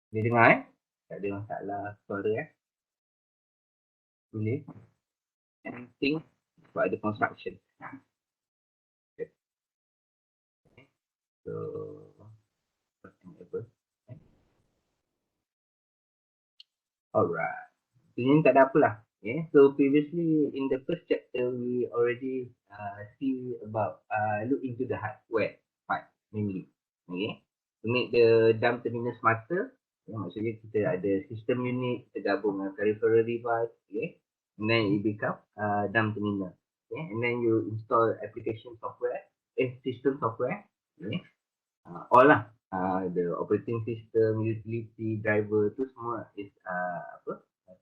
Boleh dengar Tak ada masalah suara Boleh. Anything sebab ada construction. Okay. So, enable. Alright. Ini tak ada apalah. Okay. So previously in the first chapter we already see about look into the hardware part mainly. Okay. To make the dumb terminal smarter, maksudnya kita ada system unit, kita gabung dengan peripheral device, okay. And then it become dumb terminal. Okay. And then you install application software, system software, okay. All lah. The operating system, utility, driver tu semua is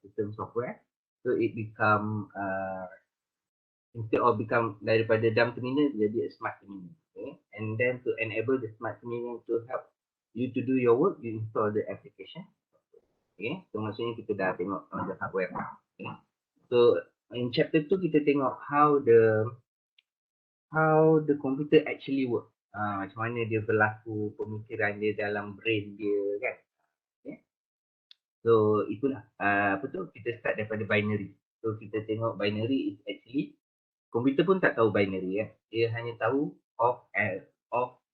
system software. So it become instead of become daripada dumb terminal jadi a smart terminal. Okay. And then to enable the smart terminal to help you to do your work, you install the application. Okay. So maksudnya kita dah tengok on the hardware. Okay. So in chapter 2 kita tengok how the computer actually work. Macam mana dia berlaku pemikiran dia dalam brain dia kan. Okay. So itulah apa tu kita start daripada binary. So kita tengok binary is actually komputer pun tak tahu binary ya. Dia hanya tahu off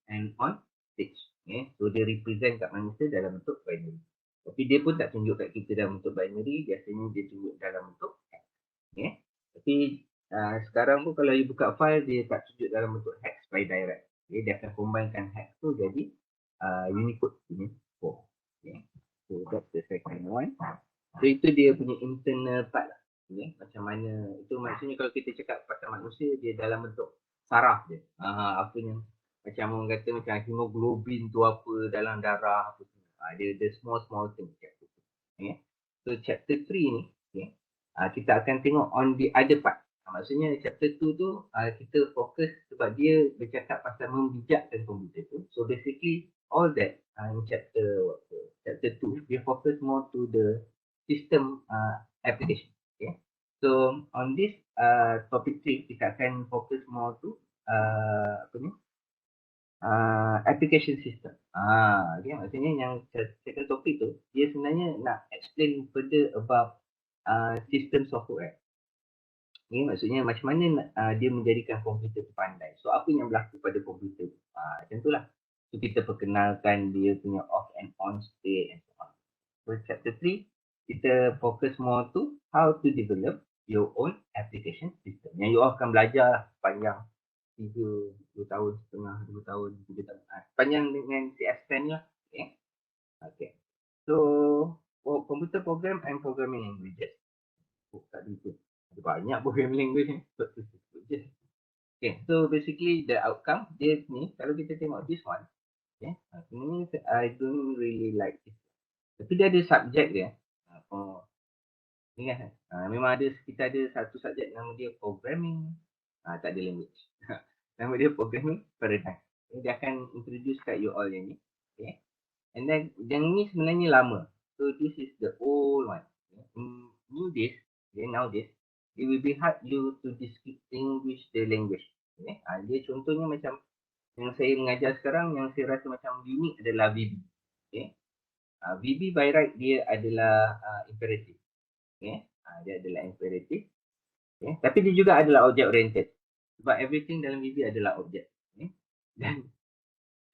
and on stage. Okay. So dia represent kat manusia dalam bentuk binary. Tapi dia pun tak tunjuk kat kita dalam bentuk binary, biasanya dia tunjuk dalam bentuk hex. Okay. Tapi sekarang pun kalau you buka file dia tak tunjuk dalam bentuk hex by direct. Okay. Dia akan combinekan hex tu jadi Unicode ini. Okay. So that's the second one. So itu dia punya internal part lah. Okay. Macam mana, itu maksudnya kalau kita cakap pasal manusia, dia dalam bentuk saraf je. Apa yang, macam orang kata macam hemoglobin tu apa dalam darah, apa semua. Dia small thing. Okay. So chapter 3 ni, okay, kita akan tengok on the other part. Maksudnya chapter 2 tu kita fokus sebab dia bercakap pasal membijakkan komputer tu. So basically all that in chapter 2 dia fokus more to the system application. Okay. So on this topic 3 kita akan fokus more to apa ni? Application system. Okay, maksudnya yang second topik tu dia sebenarnya nak explain further about system software. Ini maksudnya macam mana dia menjadikan komputer tu pandai. So apa yang berlaku pada komputer tu? Macam itulah. So kita perkenalkan dia punya off and on state and so on. So chapter 3 kita fokus more to how to develop your own application system. Yang you all akan belajar lah sepanjang 2 tahun setengah, 2 tahun, 3 tahun. Sepanjang dengan CS10 lah. Okay. Okay. So computer program and programming languages. Tadi tu ada banyak programming language ni. Okay, so basically the outcome dia ni kalau kita tengok this one, okay, sebenarnya I don't really like it. Tapi dia ada subjek dia. Ni kan, memang ada, kita ada satu subjek nama dia programming, tak ada language. Nama dia programming paradigm. Dia akan introduce kat you all yang ni. Okay. And then yang ni sebenarnya lama. So this is the old one. Okay. Nowadays, it will be hard you to distinguish the language. Okay. Dia contohnya macam yang saya mengajar sekarang, yang saya rasa macam unik adalah VB. Okay. VB by right dia adalah imperative. Okay. Dia adalah imperative. Okay. Tapi dia juga adalah object oriented. Sebab everything dalam VB adalah object. Okay. Dan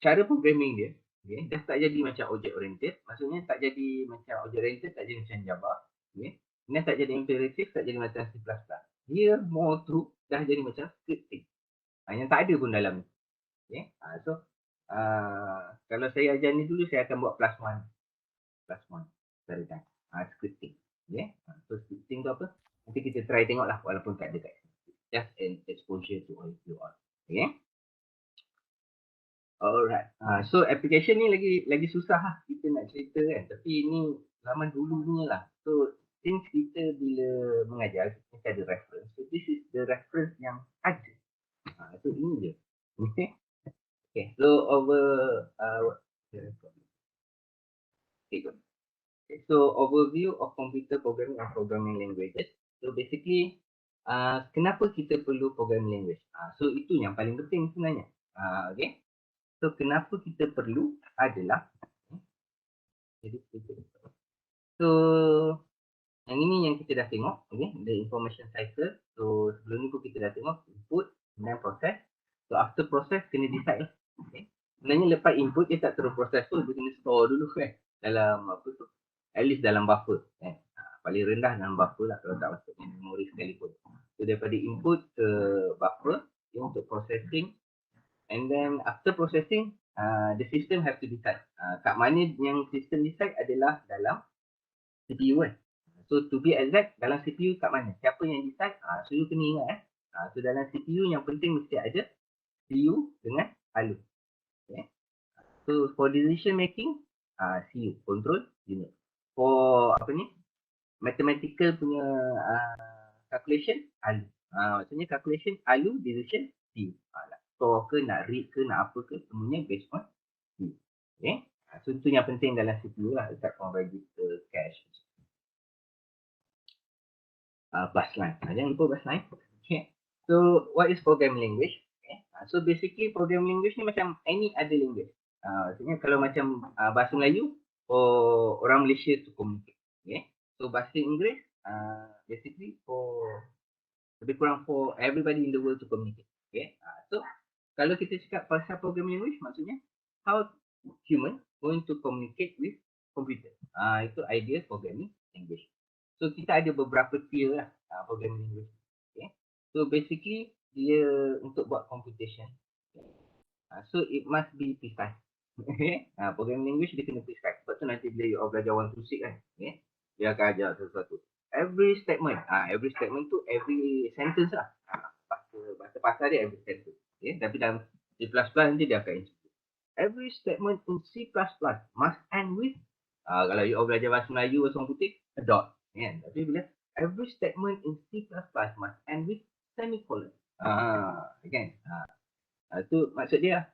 cara programming dia, okay, dah tak jadi macam object oriented. Maksudnya tak jadi macam object oriented, tak jadi macam Java. Okay. Ini tak jadi imperative, tak jadi macam C++. Dia more to dah jadi macam scripting. Yang tak ada pun dalam ni. Okay. So, kalau saya ajar ni dulu, saya akan buat plus one. Scripting. Okay. So, scripting tu apa? Nanti kita try tengok lah walaupun tak ada kat sini. Just an exposure to all you all. Okay. Alright. So application ni lagi susah lah kita nak cerita kan. Tapi ni zaman dulu punya lah. So since kita bila mengajar kita ada reference. So this is the reference yang ada. So ini je. Okay. Okay. So So overview of computer programming and programming languages. So basically kenapa kita perlu programming language? So itu yang paling penting sebenarnya. Okay. So kenapa kita perlu adalah Jadi so yang ini yang kita dah tengok, okay, the information cycle. So sebelum ni pun kita dah tengok input dan proses. So after proses kena decide lah. Okay. Sebenarnya lepas input dia tak terus proses pun, dia kena store dulu kan dalam apa tu, at least dalam buffer kan. Paling rendah dalam buffer lah kalau tak masuk memori sekalipun. So daripada input ke buffer dia untuk processing, and then after processing the system have to decide. Kat mana yang system decide adalah dalam CPU kan. So to be exact, dalam CPU kat mana? Siapa yang decide? So you kena ingat so dalam CPU yang penting mesti ada CPU dengan ALU. Okay. So for decision making, CU, control unit. For apa ni? Mathematical punya calculation, ALU. Maksudnya calculation, ALU, decision, CU. Nak store ke, nak read ke, nak apa ke, semuanya based on CU. Okay. So itu yang penting dalam CPU lah, dekat from register, cache. Bus line. Jangan lupa bus line. Okay. So what is programming language? Okay. So basically programming language ni macam any other language. Maksudnya kalau macam bahasa Melayu, for orang Malaysia to communicate. Okay. So bahasa Inggeris, basically for lebih kurang for everybody in the world to communicate. Okay. So kalau kita cakap pasal programming language, maksudnya how human going to communicate with computer. Itu idea programming language. So kita ada beberapa tier lah programming language. Okay. So basically dia untuk buat computation. So it must be precise. Programming language dia kena precise. Sebab tu nanti bila you belajar 1 to 6 kan. Okay. Dia akan ajar sesuatu. Every statement tu every sentence lah. Bahasa pasal dia every sentence. Okay. Tapi dalam C++ nanti dia akan instruct. Every statement in C++ must end with kalau you belajar bahasa Melayu bahasa orang putih, a dot. Yeah. Tapi bila every statement in C++ must end with semicolon. Kan? Itu maksud dia.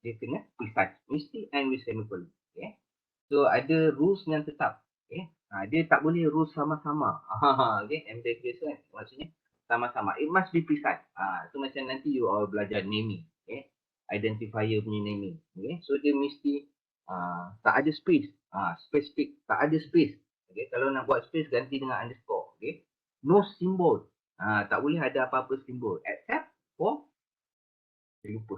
Dia kena precise. Mesti end with semicolon. Okay. So ada rules yang tetap. Okay. Dia tak boleh rules sama-sama. Okay. Ambiguous kan? Maksudnya sama-sama. It must be precise. So macam nanti you all belajar naming. Okay. Identifier punya naming. Okay. So dia mesti tak ada space. Specific. Tak ada space. Okay. Kalau nak buat space ganti dengan underscore. Okay. No symbol. Tak boleh ada apa-apa simbol. Except for saya lupa.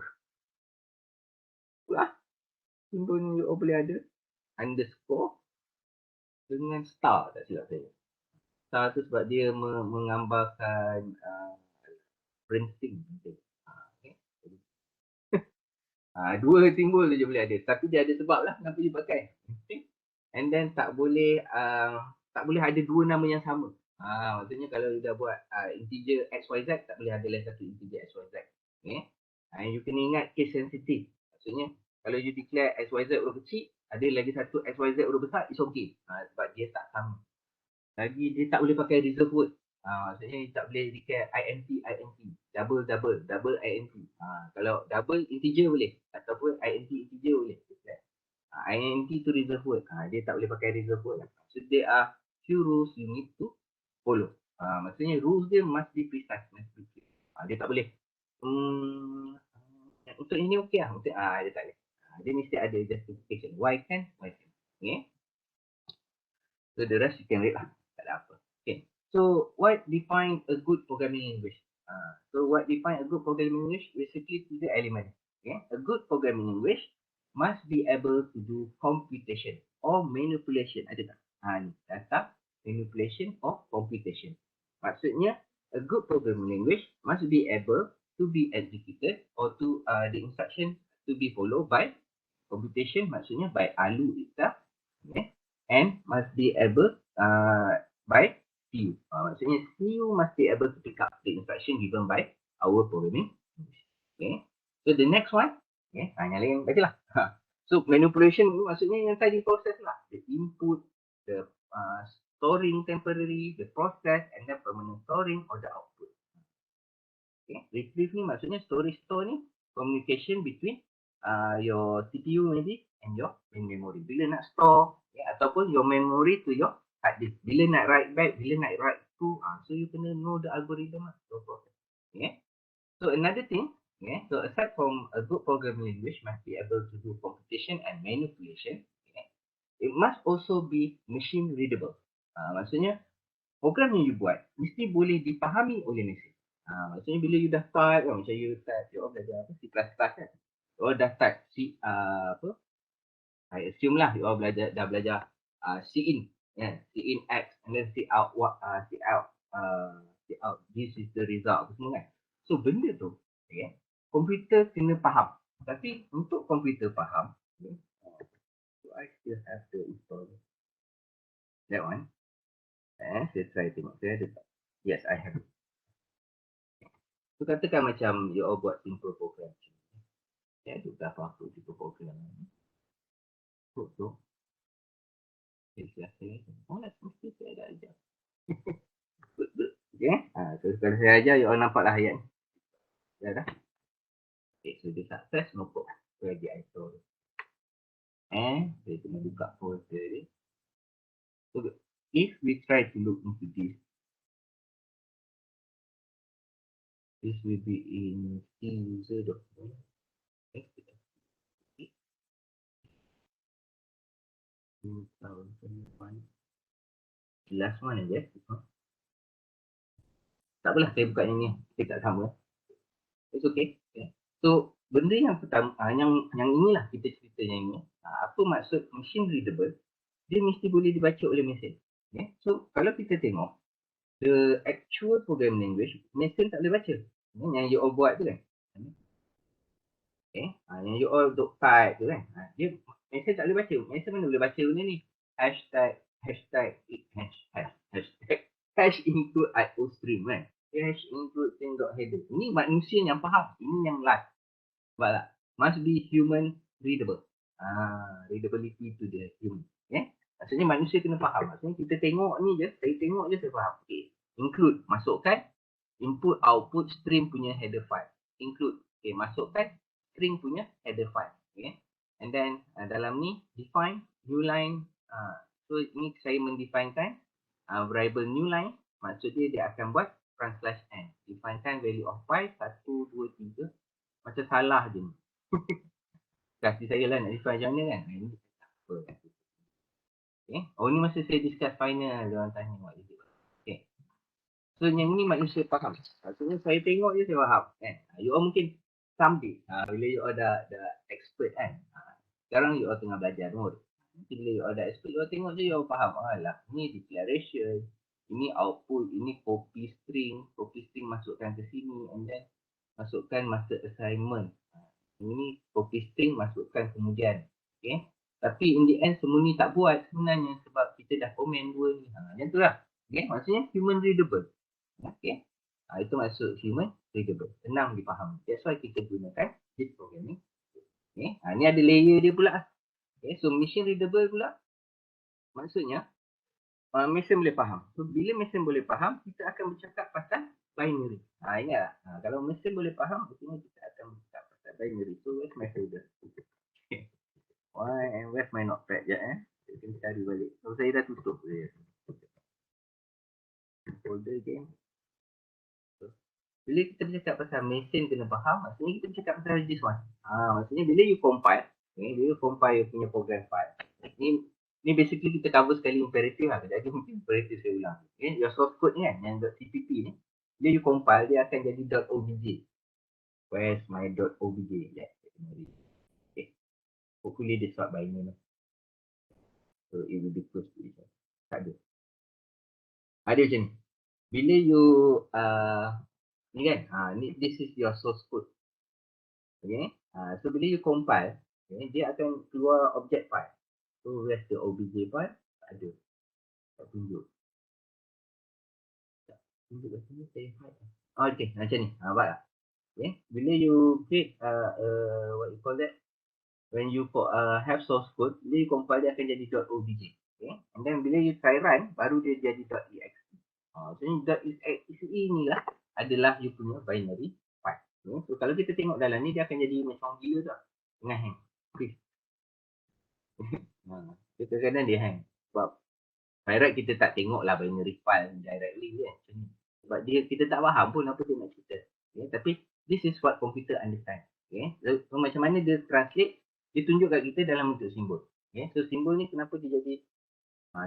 Simbol ni you boleh ada underscore dengan star, tak silap saya. Star tu sebab dia menggambarkan printing. Okay. Dua simbol je boleh ada, tapi dia ada sebab lah kenapa dia pakai. Okay. And then tak boleh ada dua nama yang sama. Maksudnya kalau dah buat integer XYZ, tak boleh ada lagi satu integer XYZ. Okay. And you kena ingat case sensitive. Maksudnya kalau you declare XYZ huruf kecil, ada lagi satu XYZ huruf besar, it's okay. Sebab dia tak sama. Lagi dia tak boleh pakai reserve word. Maksudnya dia tak boleh declare int, double int. Kalau double integer boleh, ataupun int integer boleh. int tu reserve word. Dia tak boleh pakai reserve word. So there are few rules you need to follow. Maksudnya rules dia must be precise. Dia tak boleh untuk ini okey lah. Dia tak boleh. Dia mesti ada justification. Why can? Okay. So the rest you can read lah. Tak ada apa. Okay. So what define a good programming language? So what define a good programming language? Basically 3 elements. Okay. A good programming language must be able to do computation or manipulation. Ada tak? Ni data manipulation or computation. Maksudnya a good programming language must be able to be executed or to the instruction to be followed by computation, maksudnya by ALU itself. Okay. And must be able by CU. Maksudnya CU must be able to pick up the instruction given by our programming. Okay. So the next one, okay, yang lain baca lah. So manipulation maksudnya yang tadi proses lah. The input, the storing temporary, the process, and then permanent storing or the output. Okay. Retrieve ni maksudnya storage store ni communication between your CPU maybe and your main memory. Bila nak store ataupun your memory to your hard disk. Bila nak write back, bila nak write to, so you kena know the algorithm lah. Okay. So another thing, so aside from a good programming language must be able to do computation and manipulation. Okay. it must also be machine readable. Maksudnya program yang you buat mesti boleh dipahami oleh mesin. Maksudnya bila you dah type kan, macam you type, you belajar apa, C++ kan. You dah type apa, I assume lah you dah belajar cin, yeah, cin X and then C out this is the result semua kan. So benda tu, okay, komputer kena faham. Tapi untuk komputer faham, okay, so I still have to install that one. Saya try tengok saya ada tak. Yes, I have it. So katakan macam you all buat simple program. Ya, tu dah apa simple program. Tu. Oh, mesti saya ada ajar. Okay. So kalau saya ajar, you all nampak lah ayat ni. Dah. Okay, so dia success, no problem. So lagi I tahu. Saya kena buka folder ni. So if we try to look into this, this will be in user.com. Okay. 2001. Last one aja. Tak apalah, saya buka yang ni. Kita tak sama. It's okay. Okay. So, benda yang pertama, yang inilah kita cerita yang ini. Apa maksud machine readable? Dia mesti boleh dibaca oleh mesin. Okay. So, kalau kita tengok, the actual program language, mesin tak boleh baca. Yang you all buat tu kan. Okay. Yang you all type tu kan. Dia mesin tak boleh baca. Mesin mana boleh baca benda ni? Hashtag include IO stream kan. Hash include thing.header. Ini manusia yang faham. Ini yang live. Sebab tak? Must be human readable. Readability tu dia human. Okay? Maksudnya manusia kena faham. Maksudnya kita tengok ni je. Saya tengok je saya faham. Okay. Include. Masukkan input output stream punya header file. Include. Okay. Masukkan string punya header file. Okay. And then dalam ni define new line. So ni saya mendefinekan variable new line. Maksudnya dia akan buat front/n. Definekan value of pi 1, 2, 3. Macam salah je ni. Kasih saya lah nak define macam mana kan. Ini apa kan. Okay. Oh ni masa saya discuss final. Dia orang tanya what is it. Okay. So yang ni manusia faham. Maksudnya saya tengok je saya faham kan. You all mungkin someday. Bila you all dah expert kan. Sekarang you all tengah belajar mode. Nanti bila you all dah expert, you all tengok je you all faham. Alah, ni declaration, ini output, ini copy string masukkan ke sini and then masukkan masa assignment. Ini copy string masukkan kemudian. Okay. Tapi in the end semua ni tak buat sebenarnya sebab kita dah komen dua ni. Macam tu lah. Okay. Maksudnya human readable. Okay. Itu maksud human readable. Senang dipahami. That's why kita gunakan this programming. Okay. Ni ada layer dia pula. Okay, so machine readable pula maksudnya mesin boleh faham. So bila mesin boleh faham, kita akan bercakap pasal binary. Ingatlah. Kalau mesin boleh faham, maksudnya kita akan bercakap pasal binary. So where's my folder? Why and where's my notepad? Saya kena cari balik. So saya dah tutup dia. Folder again. So, bila kita bercakap pasal mesin kena faham, maksudnya kita bercakap pasal this one. Maksudnya bila you compile, bila you compile you punya program file, ni basically kita cover sekali imperative lah. Jadi mungkin imperative saya ulang. Okay, your source code ni kan, yang .cpp ni, bila you compile, dia akan jadi .obj. Where's my .obj? Okay. Hopefully this not by name. So it will be close to each other. Tak ada. Ada macam ni. Bila you ni kan, this is your source code. Okay. So bila you compile, okay, dia akan keluar object file. So where's the obj file? Tak ada. Tak tunjuk. Tak tunjuk kat sini, saya hide. Okay, macam ni. Nampak tak? Okay. Bila you create what you call that? When you have source code, bila you compile dia akan jadi .obj. Okay. And then bila you try run, baru dia jadi .exe. So ni .exe ni lah adalah you punya binary file. Okay. So kalau kita tengok dalam ni, dia akan jadi macam gila tak? Tengah hang. Okay. Kadang-kadang dia hang. Sebab direct kita tak tengok lah binary file directly kan. Sebab kita tak faham pun apa dia nak cerita. Okay. Tapi this is what computer understand. Okay. So macam mana dia translate, dia tunjuk kat kita dalam bentuk simbol. Okay? So simbol ni kenapa dia jadi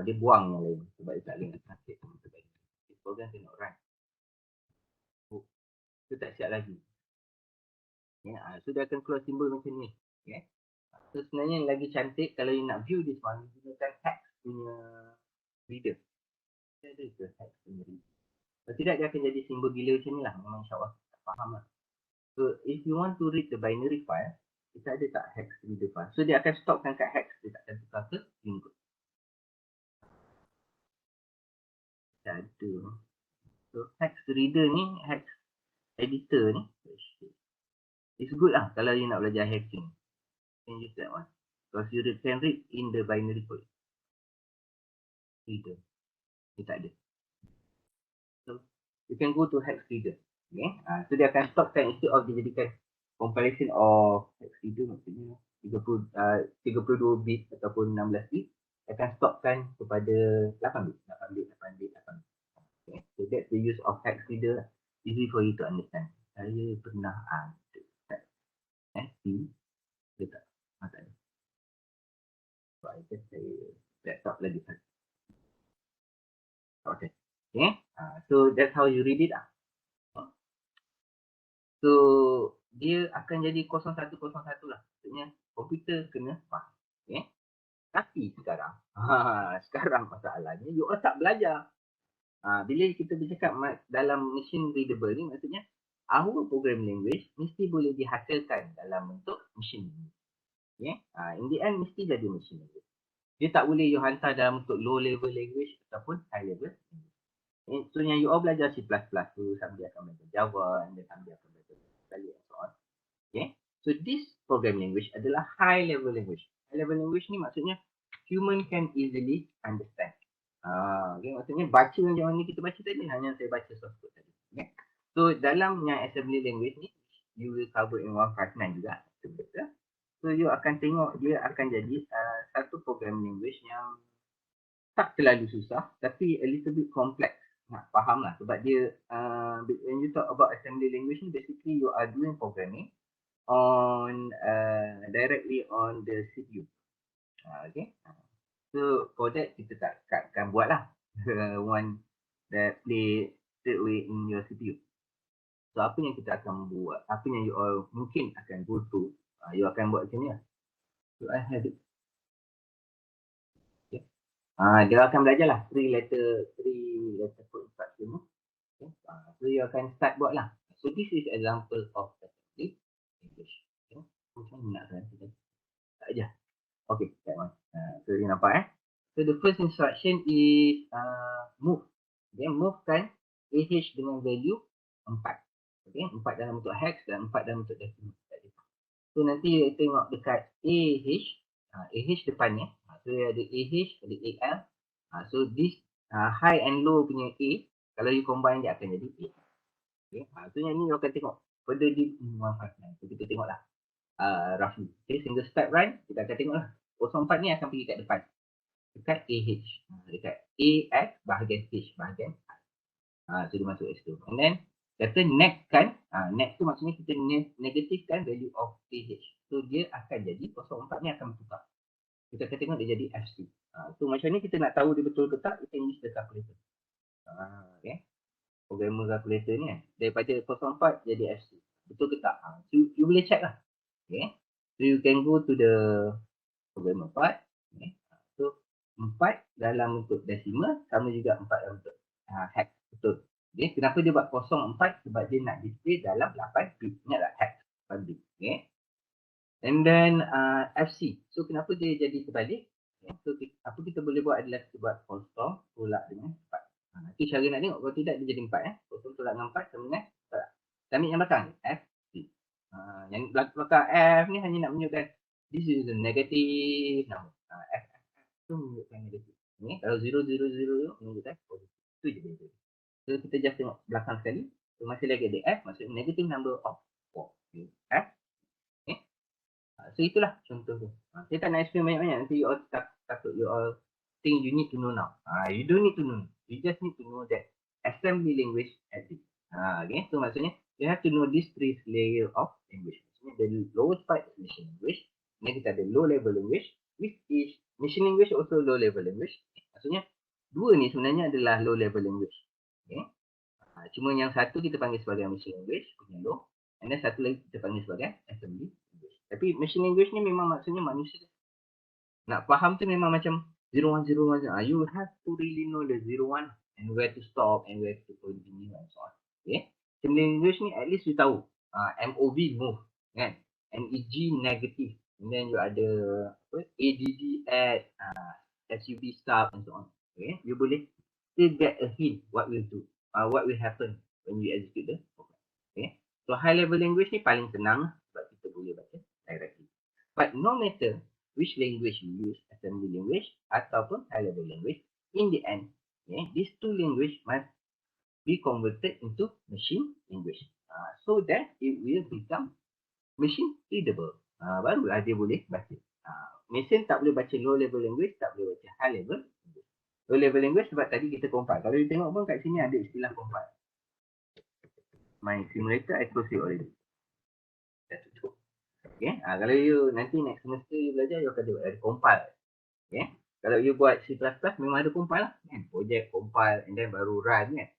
dia buang yang lain sebab dia tak boleh translate sama sebagainya. Program cannot run. Itu tak siap lagi. So dia akan keluar simbol macam ni. So sebenarnya yang lagi cantik kalau you nak view this one, gunakan hex punya reader. Dia ada ke hex punya reader? Kalau tidak dia akan jadi simbol gila macam ni lah. Memang insyaAllah tak faham lah. So if you want to read the binary file, kita ada tak hex reader file. So dia akan stopkan kat hex. Dia tak akan tukar ke input. Tak ada. So hex reader ni, hex editor ni, it's good lah kalau you nak belajar hacking. You can use that one. Because you can read in the binary code. Reader. Dia tak ada. So you can go to hex reader. Okay. So dia akan stopkan instead of dijadikan compilation of hex reader maksudnya 32 bit ataupun 16 bit. Dia akan stopkan kepada 8 bit. 8 bit, 8 bit, 8 bit. Okay. So that's the use of hex reader. Easy for you to understand. Saya pernah ada dia tak ada. So I guess saya laptop lagi satu. Okay. So that's how you read it lah. So dia akan jadi 0101 lah. Maksudnya komputer kena faham. Tapi sekarang, sekarang masalahnya you all tak belajar. Bila kita bercakap dalam machine readable ni, maksudnya our program language mesti boleh dihasilkan dalam bentuk machine language. In the end mesti jadi machine language. Dia tak boleh you hantar dalam bentuk low level language ataupun high level language. So yang you all belajar C++ tu, sambil akan belajar Java, and then sambil akan belajar sekali and so on. So this program language adalah high level language. High level language ni maksudnya human can easily understand. Maksudnya baca macam mana kita baca tadi, hanya saya baca source code tadi. So dalam yang assembly language ni, you will cover in 159 juga. So you akan tengok dia akan jadi satu program language yang tak terlalu susah, tapi a little bit complex. Nak faham lah sebab dia when you talk about assembly language ni, basically you are doing programming on directly on the CPU. Okay. So for that kita takkan buat lah one that play straight away in your CPU. So apa yang kita akan buat, apa yang you all mungkin akan go to, you akan buat macam ni lah. So I have it. Okay. Dia akan belajar lah 3 letter code instruction. Okay. So you akan start buat lah. So this is example of assembly English. Okay. Macam mana nak translate? Tak aja. Okay, that one. So you nampak So the first instruction is move. Okay, move kan AH dengan value 4. Okay, 4 dalam bentuk hex dan 4 dalam bentuk decimal. So nanti tengok dekat AH, AH depannya. So ada AH, ada AL. So this high and low punya A, kalau you combine dia akan jadi A. Okay, so yang ni you akan tengok pada di 159. So kita tengoklah roughly. Okay, single step run, kita akan tengoklah. 04 ni akan pergi kat depan. Dekat AH. Dekat AX bahagian H bahagian I. So dia masuk S2. And then kata next kan, next tu maksudnya kita negatifkan value of AH. So dia akan jadi 04 ni akan bertukar. Kita akan tengok dia jadi F2. So macam ni kita nak tahu dia betul ke tak, kita use the calculator. Okay. Programmer calculator ni daripada 04 jadi F2. Betul ke tak? So you boleh check lah. Okay. So you can go to the programmer part. Okay. So 4 dalam bentuk decimal sama juga 4 dalam bentuk hex. Betul. Okay. Kenapa dia buat 04? Sebab dia nak display dalam 8 bit. Ingatlah hex 8 bit. Okay. And then FC. So kenapa dia jadi terbalik? Okay. So apa kita boleh buat adalah kita buat kosong tolak dengan 4. Nanti cara nak tengok, kalau tidak dia jadi 4. Kosong tolak dengan 4 sama dengan tolak. Kita ambil yang belakang FC. Yang belakang F ni hanya nak menunjukkan this is a negative number. F tu menunjukkan negatif. Okay. Kalau 0, 0, 0 menunjukkan positif. Itu je dia. So kita just tengok belakang sekali. So masih lagi ada F, maksudnya negative number of 4. Okay. F. Okay. So itulah contoh tu. Saya tak nak explain banyak-banyak. Nanti you all takut you all think you need to know now. You don't need to know. You just need to know that assembly language exists. Okay. So maksudnya you have to know these 3 layers of language. Maksudnya the lowest part is machine language. Then kita ada low level language. which is machine language also low level language. Maksudnya dua ni sebenarnya adalah low level language. Okay. Cuma yang satu kita panggil sebagai machine language punya low, and then satu lagi kita panggil sebagai assembly language. Tapi machine language ni memang maksudnya manusia nak faham tu memang macam 0101. You have to really know the 01 and where to stop and where to continue and so on. Okay. Assembly language ni at least you tahu MOV move kan, NEG negative, and then you ada ADD add, SUB stop and so on. Okay. You boleh still get a hint what will do, what will happen when you execute the program. Okay. So high level language ni paling senang sebab kita boleh baca directly. But no matter which language you use, assembly language ataupun high level language, in the end, these two language must be converted into machine language. So that it will become machine readable. Barulah dia boleh baca. Mesin tak boleh baca low level language, tak boleh baca high level language. Low level language sebab tadi kita compile. Kalau you tengok pun kat sini ada istilah compile. My simulator I close it already. Dah tutup. Okay. Kalau you nanti next semester you belajar, you akan ada compile. Okay. Kalau you buat C++, memang ada compile lah. Kan? Project compile and then baru run kan.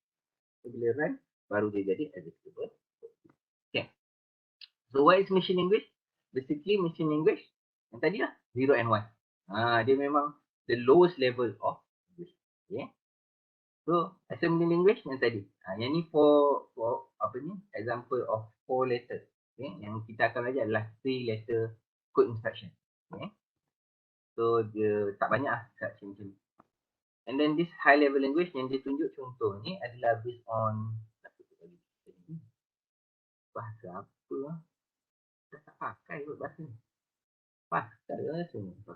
So, bila run, baru dia jadi executable. Okay. So what is machine language? Basically machine language yang tadi lah, 0 and 1. Dia memang the lowest level of language. Okay. So assembly language yang tadi. Yang ni for apa ni? Example of 4 letter. Okay. Yang kita akan belajar adalah 3 letter code instruction. Okay. So dia tak banyak lah instruction macam ni. And then this high level language yang dia tunjuk contoh ni adalah based on bahasa apa lah. Dah tak pakai kot bahasa ni. Pakai lah semua.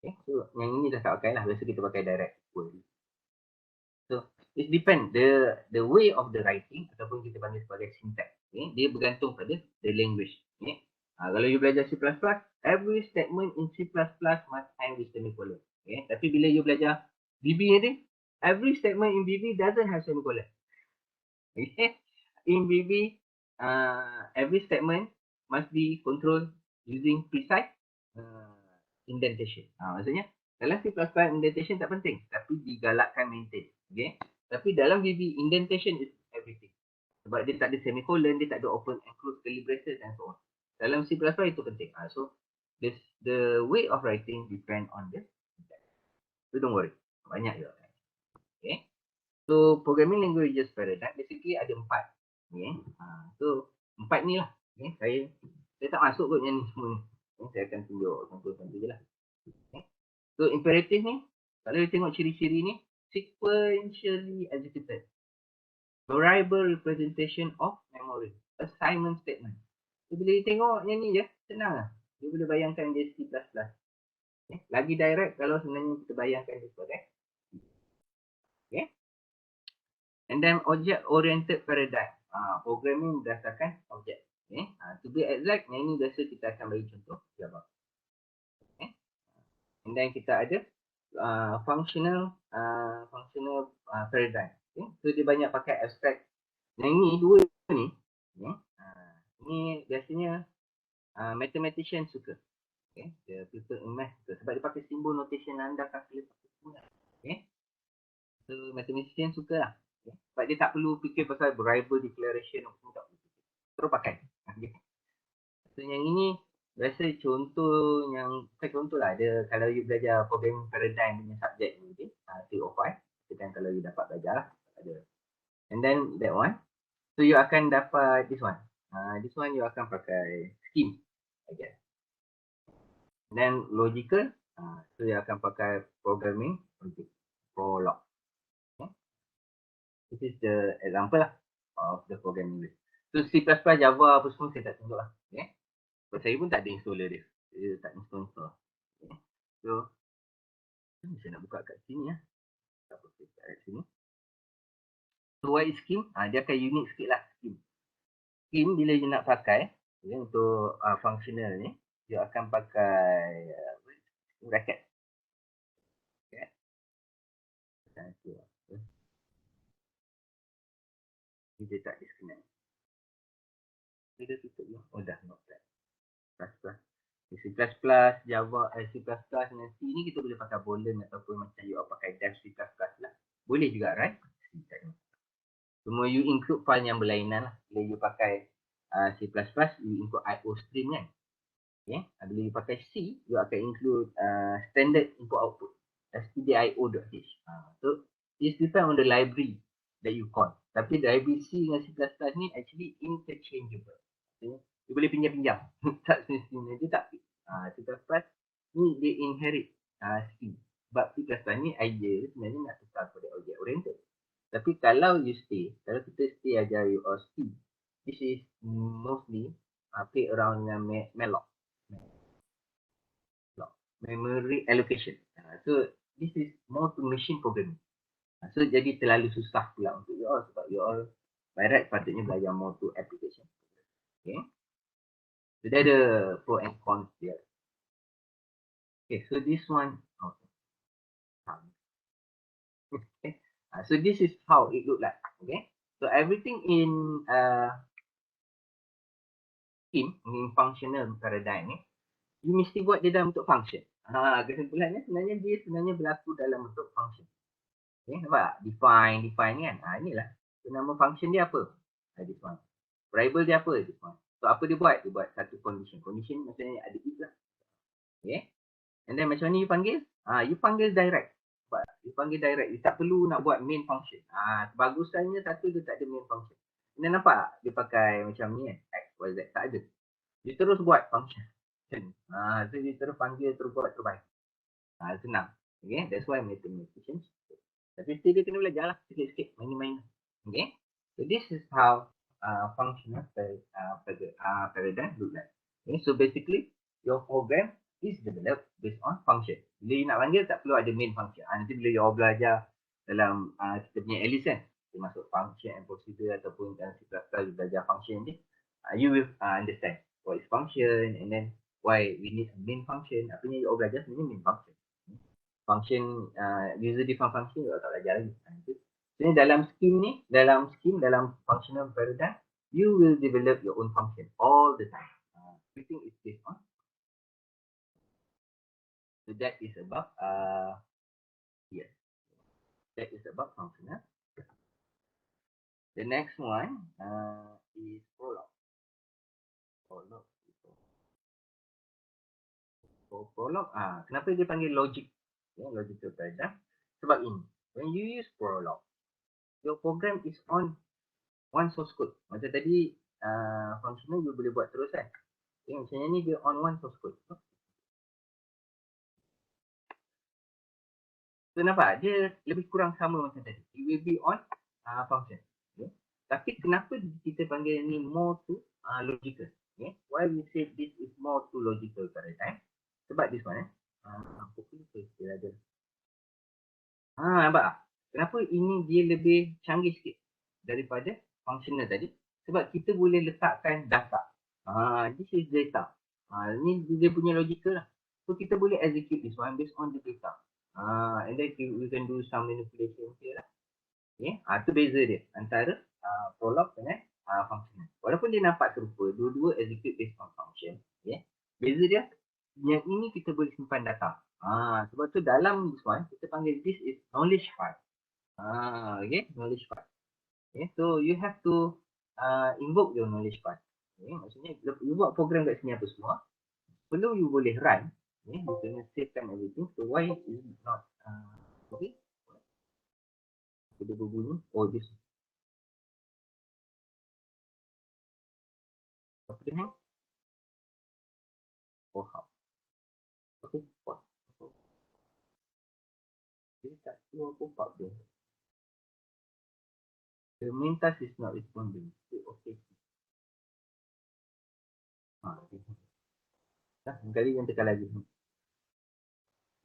Okay. So yang ini dah tak pakai lah. Biasa kita pakai direct word. So it depend the way of the writing ataupun kita panggil sebagai syntax. Okay. Dia bergantung pada the language. Okay. Kalau you belajar C++, every statement in C++ must end with semicolon. Okay. Tapi bila you belajar VB ni, every statement in VB doesn't have semicolon. Okay. In VB, every statement must be controlled using precise indentation. Maksudnya dalam C++ indentation tak penting, tapi digalakkan maintain. Okay. Tapi dalam VB, indentation is everything. Sebab dia tak ada semicolon, dia tak ada open and close curly braces and so on. Dalam C++ itu penting. So the way of writing depend on the syntax. So don't worry, banyak juga. Okay. So programming languages paradigm basically ada 4. Okay. So 4 ni lah. Okay. Saya tak masuk kot yang ni semua ni. Okay. Saya akan tunjuk contoh-contoh je lah. Okay. So imperative ni, kalau you tengok ciri-ciri ni, sequentially executed, variable representation of memory, assignment statement. So, bila you tengok yang ni je, senang lah. You boleh bayangkan dia C++. Okay. Lagi direct kalau sebenarnya kita bayangkan dia sebagai. Okay. And then object oriented paradigm. Programming berdasarkan objek. Okay. To be exact, yang ini biasa kita akan bagi contoh Java. Okay. And then kita ada functional paradigm. Okay. So dia banyak pakai abstract. Yang ini dua ni, okay. Ini biasanya mathematician suka. Okay. Dia prefer math suka. Sebab dia pakai simbol notation anda calculator semua. Okay. So mathematician suka lah. Okay. Sebab dia tak perlu fikir pasal variable declaration apa semua tak perlu. Terus pakai. Okay. So yang ini biasa contoh yang bukan contoh lah. Ada kalau you belajar programming paradigm punya subjek ni, okay. 305. Dan kalau you dapat belajar lah. Ada. And then that one. So you akan dapat this one. This one you akan pakai scheme. Okay. Then logical. So you akan pakai programming untuk prolog. Okay. This is the example lah of the programming language. So C++, Java apa semua saya tak tunjuk lah. Okay. So, saya pun tak ada installer dia. Dia tak install. Okay. So saya nak buka kat sini ya. Tak apa, kat sini. So what is scheme? Dia akan unik sikit lah scheme. Scheme bila you nak pakai okay, untuk functional ni, dia akan pakai bracket. Okay. Dia tak disconnect. Dia tutup je. Oh dah, not that. C++, Java, C++ dengan C ni kita boleh pakai Boolean ataupun macam you pakai dash C++ lah. Boleh juga, right? Cuma you include file yang berlainan lah. Bila you pakai C++, you include IO stream kan. Okay. Bila you pakai C, you akan include standard input output. stdio.h. So, this depend on the library that you call. Tapi library C dengan C++ ni actually interchangeable. Okay. You boleh pinjam-pinjam. Tak semestinya dia tak. C++ ni dia inherit C. Sebab C++ ni idea sebenarnya nak tukar pada object oriented. Tapi kalau you kalau kita stay ajar you or C, this is mostly play around dengan malloc. Memory allocation. So this is more to machine programming. So jadi terlalu susah pula untuk you all sebab you all by right patutnya belajar more to application. Okay. So dia ada pro and cons dia. Okay, so this one. Okay. So this is how it look like. Okay. So everything in in functional paradigm ni, you mesti buat dia dalam bentuk function. Kesimpulannya sebenarnya dia berlaku dalam bentuk function. Okay, nampak? Define kan. Inilah. So, nama function dia apa? This one. Variable dia apa? This one. So, apa dia buat? Dia buat satu condition. Condition maksudnya ada if lah. Okay. And then macam mana you panggil? You panggil direct. You panggil direct. You tak perlu nak buat main function. Bagusannya satu dia tak ada main function. Anda nampak? Dia pakai macam ni kan. X, Y, Z. Tak ada. Dia terus buat function. So, dia terus panggil, terus buat, terus baik. Senang. Okay. That's why mathematicians. Tapi still dia kena belajar lah sikit-sikit, main-main. Okay. So this is how functional paradigm look like. Okay. So basically your program is developed based on function. Bila you nak panggil tak perlu ada main function. Nanti bila you all belajar dalam kita punya Alice kan, kita masuk function and procedure ataupun dalam C++ you belajar function ni, you will understand what is function and then why we need a main function. Apa yang you all belajar sebenarnya main function. Function user defined function tak belajar lagi. Jadi dalam dalam functional paradigm, you will develop your own function all the time. Everything is based on. So that is about yes. That is about functional. The next one is Prolog. Prolog. Kenapa dia panggil logic? Logical paradigm. Sebab ini, when you use Prolog, your program is on one source code. Macam tadi functional you boleh buat terus kan. Okay, macam ni dia on one source code. So nampak dia lebih kurang sama macam tadi. It will be on function. Okay. Tapi kenapa kita panggil ni more to logical? Okay. Why we say this is more to logical paradigm? Sebab this one nampak? Kenapa ini dia lebih canggih sikit daripada functional tadi? Sebab kita boleh letakkan data. This is data. Ini dia punya logical lah. So kita boleh execute this one based on the data. And then we can do some manipulation here lah. Okay. Itu beza dia antara Prolog dengan functional. Walaupun dia nampak serupa, dua-dua execute based on function. Okay. Beza dia, yang ini kita boleh simpan data. Sebab tu dalam this one, kita panggil this is knowledge file. Okay, knowledge file. Okay, so you have to invoke your knowledge file. Okay, maksudnya you buat program kat sini apa semua, perlu you boleh run. Okay, you kena savekan everything. So why is it not okay? Dia berbunyi. Oh, this. Apa dia hang? Oh, how? Okay, what? Dia tak keluar pop-up dia. The main task is not responding. Okay. Kali yang tekan lagi.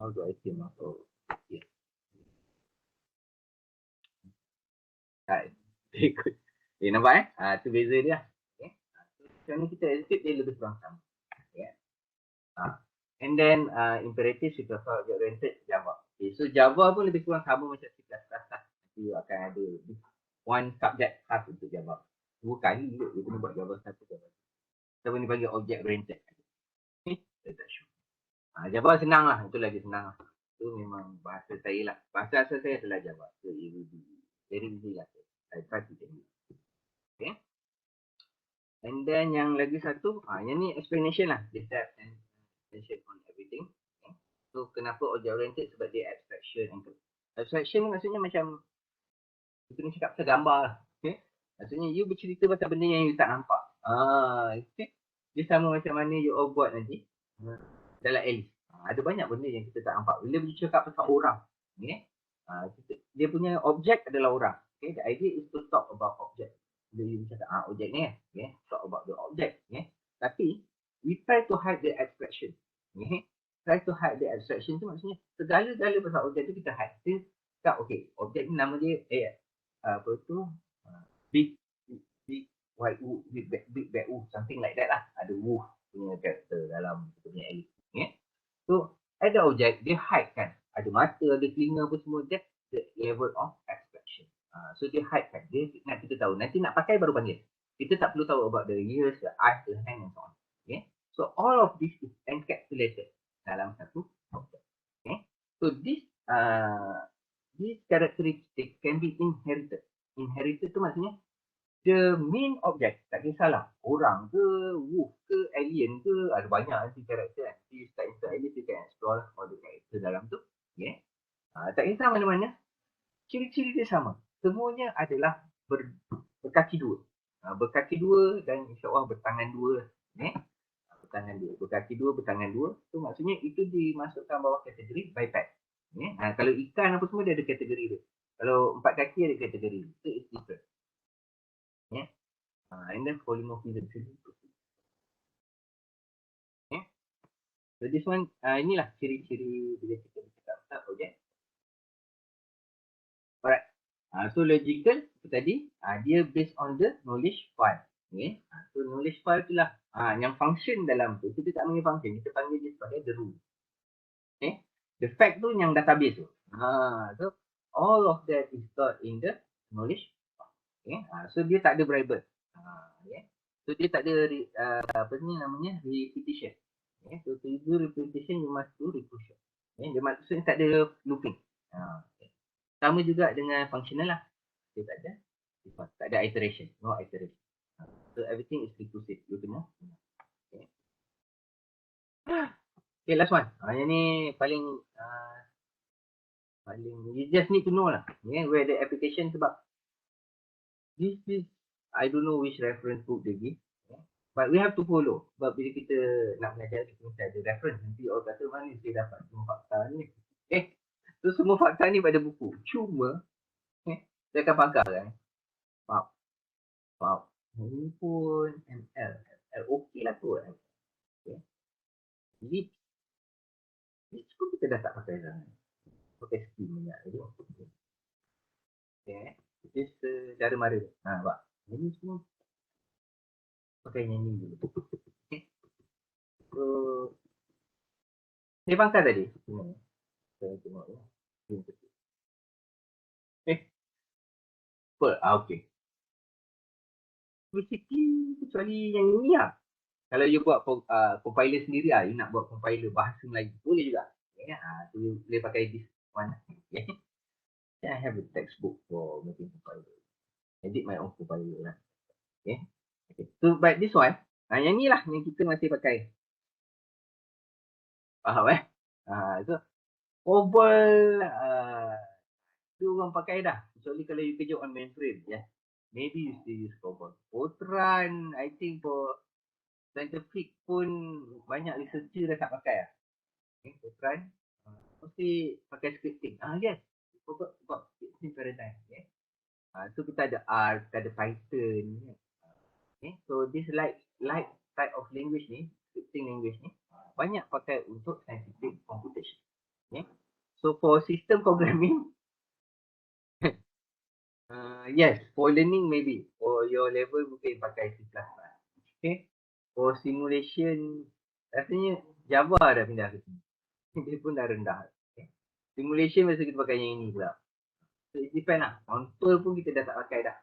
How do I came out? Oh, yeah. Ikut. Nampak tu beza dia. Okay. Sekarang ni kita execute dia lebih kurang sama. Okay. And then imperative C++ object oriented Java. Okay. So Java pun lebih kurang sama macam C++ lah. Nanti akan ada one subject khas untuk Java. 2 kali dia kena buat Java 1 Java. Kita boleh panggil object oriented. Java senang lah, itu lagi senang. Itu memang bahasa saya lah. Bahasa asal saya adalah Java. So it will be very easy lah. I try to tell you. Okay. And then yang lagi satu, yang ni explanation lah. Describe and explanation on everything. Okay. So kenapa object oriented? Sebab dia abstraction. Abstraction ni maksudnya macam kita ni cakap pasal gambar lah. Okay. Maksudnya you bercerita pasal benda yang you tak nampak. Okay. Dia sama macam mana you all buat nanti dalam Alice. Ada banyak benda yang kita tak nampak. Bila dia cakap pasal orang, okay? Dia punya objek adalah orang. Okay? The idea is to talk about object. Bila you cakap objek ni, okay? Talk about the object. Okay? Tapi we try to hide the abstraction. Okay? Try to hide the abstraction tu maksudnya segala-gala pasal objek tu kita hide. Kita cakap okay, objek ni nama dia apa tu? Big white wolf, big bad wolf, something like that lah. Ada wolf punya karakter dalam kita punya Alice. Okay? So, ada objek, dia hide kan. Ada mata, ada telinga apa semua. That's the level of abstraction. So, dia hide kan. Dia nak kita tahu. Nanti nak pakai baru panggil. Kita tak perlu tahu about the ears, the eyes, the hand and so on. Okay? So, all of this is encapsulated dalam satu objek. Okay? So, this characteristic can be inherited. Inherited tu maksudnya the main object, tak kisahlah orang ke, wolf ke, alien ke, ada banyak nanti karakter kan. You start into Alice, you can explore all the character dalam tu. Okay. Tak kisah mana-mana, ciri-ciri dia sama. Semuanya adalah berkaki dua. Berkaki dua dan insyaAllah bertangan dua. Okay. Bertangan dua. Berkaki dua, bertangan dua. Tu maksudnya itu dimasukkan bawah kategori biped. Okay. Kalau ikan apa semua dia ada kategori dia. Kalau empat kaki ada kategori. Itu is different. Yeah. And then polymorphism. Yeah. So this one, inilah ciri-ciri bila kita bercakap pasal objek. Alright. So logical tadi, dia based on the knowledge file. Okay. So knowledge file itulah yang function dalam tu. Kita tak panggil function, kita panggil dia sebagai the rule. Okay. The fact tu yang database tu. So all of that is stored in the knowledge file. Okay. So dia tak ada variable. Okay. So dia tak ada apa ni namanya repetition. Okay. So to do repetition you must do recursion. Okay. Dia maksudnya tak ada looping. Okay. Sama juga dengan functional lah. Dia tak ada tak ada iteration, no iteration. So everything is recursive. You kena. Okay. Okay, last one. Yang ni paling you just need to know lah. Okay, where the application sebab this is I don't know which reference book they give. But we have to follow. Sebab bila kita nak belajar, kita mesti ada reference. Nanti orang kata mana saya dapat semua fakta ni. So semua fakta ni pada buku. Cuma, saya akan pakarkan. Wow. Ini pun ML. ML okey lah tu. Okay. Leads pun kita dah tak pakai sangat. Pakai skin banyak. Okay. This cara mara. Nampak. Ini semua pakai nyanyi dulu. Okay. So, saya pangkal tadi. Saya tengok ya. Okay. Basically, kecuali yang ini lah. Kalau you buat compiler sendiri lah, you nak buat compiler bahasa Melayu, boleh juga. Okay. So, you boleh pakai this one. Okay. Then I have a textbook for making compiler. Edit my own compiler lah. Okay. So, but this one, yang ni lah yang kita masih pakai. Faham So, COBOL, tu orang pakai dah. Kecuali kalau you kerja on mainframe, maybe you still use COBOL. Fortran, I think for scientific pun banyak researcher dah tak pakai lah. Okay, Fortran, mesti pakai scripting. Yes, forgot about scripting paradigm. Okay. So kita ada R, kita ada Python. Okay. So this light type of language ni, scripting language ni, banyak pakai untuk scientific computation. Okay. So for system programming, yes, for learning maybe. For your level mungkin pakai C++. Okay. For simulation, rasanya Java dah pindah ke sini. Dia pun dah rendah. Okay. Simulation masa kita pakai yang ini pula. So it depend lah. Contour pun kita dah tak pakai dah.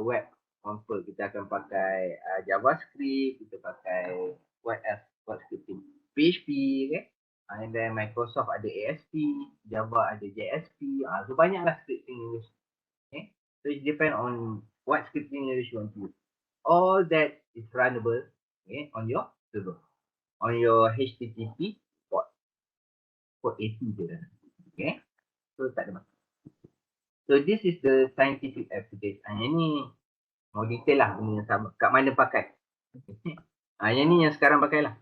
Web contour kita akan pakai JavaScript, kita pakai what else? buat scripting. PHP, okay? And then Microsoft ada ASP, Java ada JSP. So banyaklah scripting language. Okay? So it depends on what scripting language you want to use. All that is runnable, okay, on your server, on your HTTP port 80 je dah. Okay? So tak ada masalah. So this is the scientific application. Yang ni mau detail lah benda yang sama. Kat mana pakai. Yang ni yang sekarang pakai lah.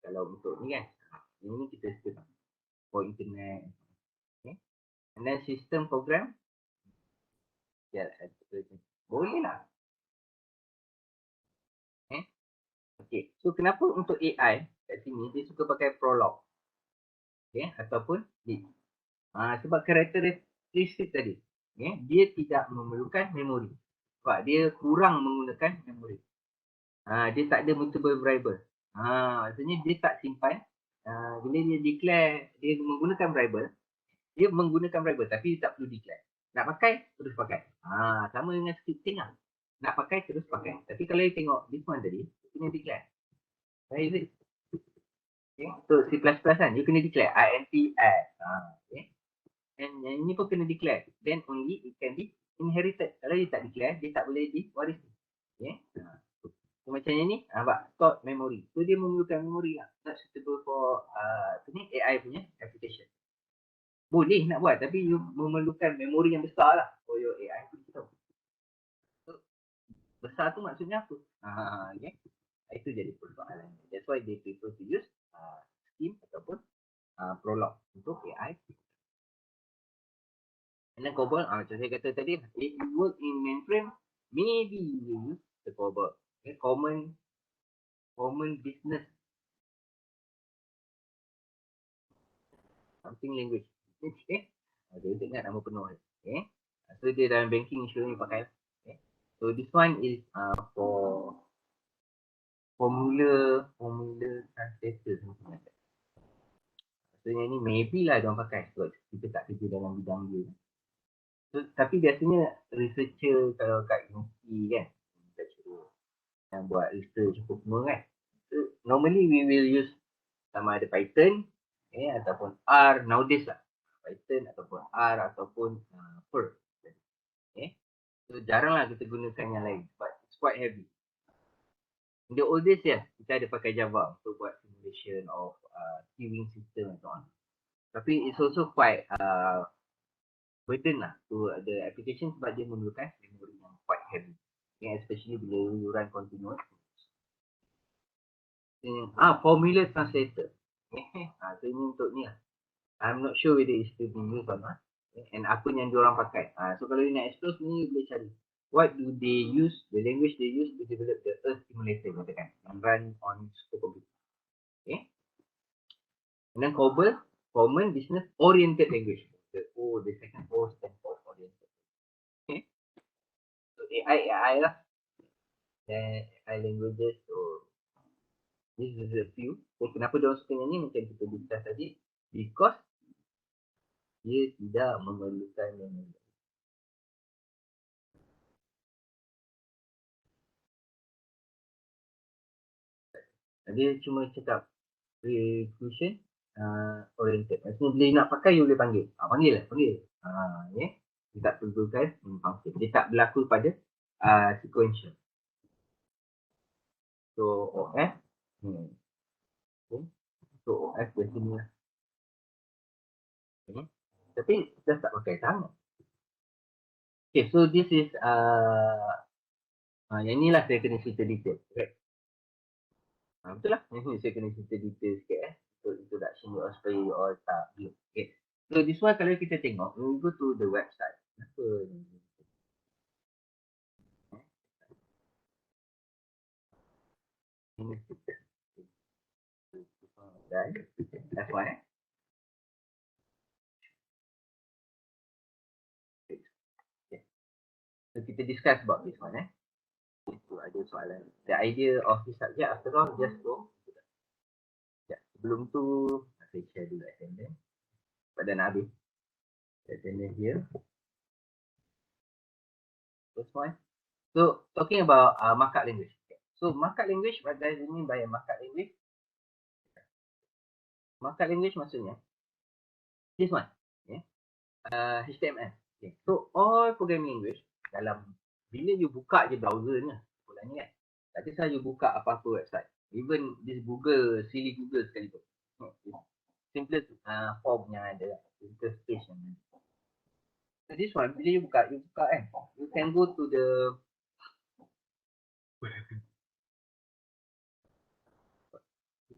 Kalau untuk ni kan. Ini kita sebut for internet. Okay. And then system program. Ya, boleh lah. Okay. So kenapa untuk AI kat sini dia suka pakai Prolog. Okay. Ataupun Leap. Sebab karakteristik tadi. Okay. Dia tidak memerlukan memori. Sebab dia kurang menggunakan memori. Dia tak ada mutable variable. Maksudnya dia tak simpan. Bila dia declare, dia menggunakan variable. Dia menggunakan variable tapi dia tak perlu declare. Nak pakai, terus pakai. Sama dengan scripting lah. Nak pakai, terus pakai. Tapi kalau you tengok this one tadi, you kena declare. Right, is it? Okay. So C++ kan, you kena declare int add. Okay. And yang ini pun kena declare. Then only it can be inherited. Kalau you tak declare, dia tak boleh diwarisi. Okay. So, macam ni, stored memory. So dia memerlukan memory lah. Not suitable for AI punya application. Boleh nak buat tapi you memerlukan memori yang besar lah for your AI tu. So, besar tu maksudnya apa? Okay. Itu jadi persoalan. That's why they prefer to use Scheme ataupun Prolog untuk AI. And then COBOL, macam saya kata tadi, if you work in mainframe, maybe you use the COBOL. Okay. Common business something language. Okay. Dia ingat nama penuh. Okay. So dia dalam banking insurance pakai. Okay. So this one is for formula translator. So yang ni maybe lah diorang pakai sebab kita tak kerja dalam bidang dia. So, tapi biasanya researcher kalau kat universiti kan, yang buat research cukup semua kan. So, normally we will use sama ada Python ataupun R nowadays lah. Python ataupun R ataupun Perl. Okay. So jaranglah kita gunakan yang lain but it's quite heavy. In the old days kita ada pakai Java untuk buat simulation of queuing system and so on. Tapi it's also quite burden lah to the application sebab dia memerlukan memory yang quite heavy. Okay, especially bila you run continuous. Formula translator. Okay. So ini untuk ni lah. I'm not sure whether it's still being used or not. Okay. And apa yang diorang pakai. So kalau you nak explore ni, you boleh cari. What do they use, the language they use to develop the Earth simulator, katakan, yang run on supercomputer. Okay. And then COBOL, Common Business Oriented Language. The second O stands for oriented. Okay. So AI lah. Then AI languages. So this is a few. So kenapa diorang suka yang ni macam kita discuss tadi? Because dia tidak memerlukan memory. Dia cuma cakap recursion oriented. Maksudnya bila nak pakai, you boleh panggil. Panggil. Okay. Dia tak perlukan function. Dia tak berlaku pada sequential. So OF. Okay. So OF di sini lah. Okay. Tapi kita tak pakai sangat. Okay, so this is yang ni lah saya kena cerita detail. Okay. Betul lah. Yang ni saya kena cerita detail sikit So introduction you all supaya you all tak view. Okay. So this one kalau kita tengok, we go to the website. Kenapa ni? Dan F1 Okay. So kita discuss about this one Itu ada soalan. The idea of this subject after all just go. Sebelum tu saya share dulu attendance. Pada nak habis. Attendance here. First one. So talking about markup language. So markup language, what does it mean by a markup language? Markup language maksudnya this one, okay? HTML. Okay. So all programming language dalam bila you buka je browser ni, sebenarnya kan, tak kisah you buka apa-apa website, even this Google, silly Google sekalipun, simplest form yang ada, simplest page yang ada. So this one, bila you buka kan, you can go to the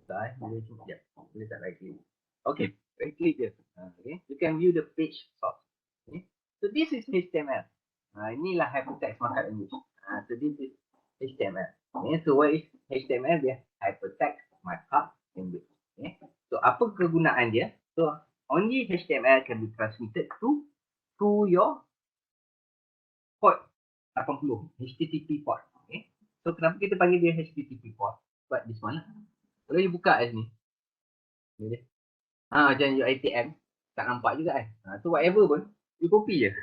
boleh tak right click. Okay, right click je. Okay, you can view the page source. Okay, so this is HTML. Inilah hypertext markup language. So this is HTML. Okay, so what is HTML? Dia hypertext markup language. Okay, so apa kegunaan dia? So only HTML can be transmitted to your port 80, HTTP port. Okay, so kenapa kita panggil dia HTTP port? Sebab this one lah. Kalau you buka kat sini, boleh. Macam UiTM, tak nampak juga kan. So whatever pun, you copy je.